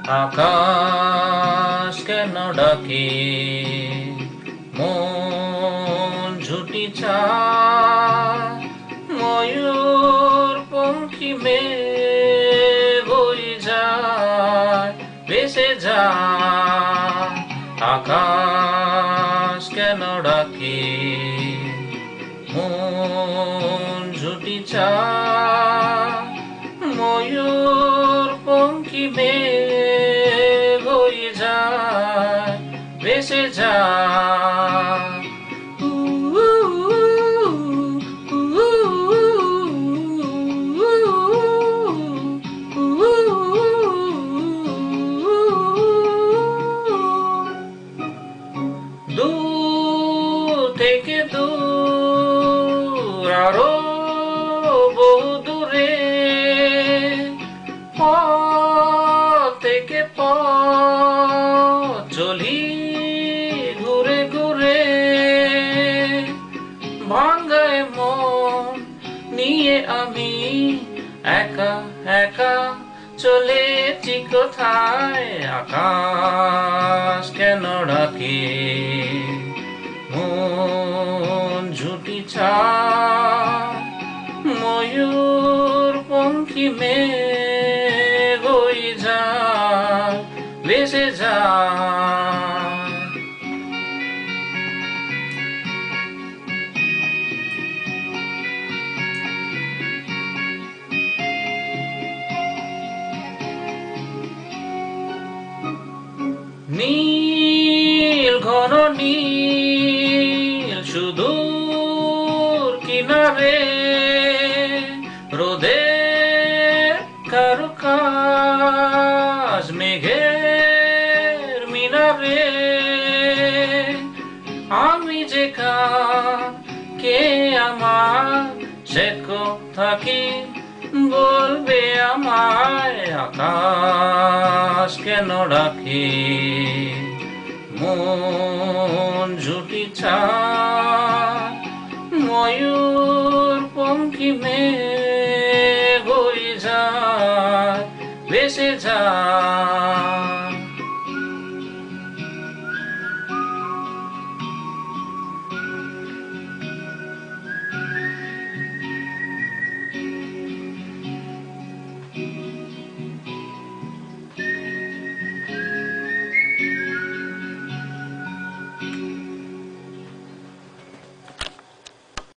আকাশ কেন ডাকে মন ঝুটি চায় ময়ূর পঙ্খী মেয়ে বই যায় ভেসে যায় আকাশ কেন ডাকে মন ঝুটি চায় ময়ূর পঙ্খী মেয়ে বই যায় ভেসে যায় দূর থেকে দূর আরো বহু দূরে পথ থেকে পথ চলি ঘুরে ঘুরে ভাঙায় মন নিয়ে আমি একা একা চলেছি কোথায় আকাশ কেন ডাকে মন ঝুটি চায় ময়ূর পঙ্খী মেয়ে বই যায় ভেসে যায় নীল ঘন নীল সুদূর কিনারে রোদের কারুকাজ মেঘের মিনারে আমি যে কে আমার সে কথা কি বলবে আমায় আকাশ কেন ডাকে মন ঝুটি চায় ময়ূর পঙ্খী মেয়ে বই যায় ভেসে যায়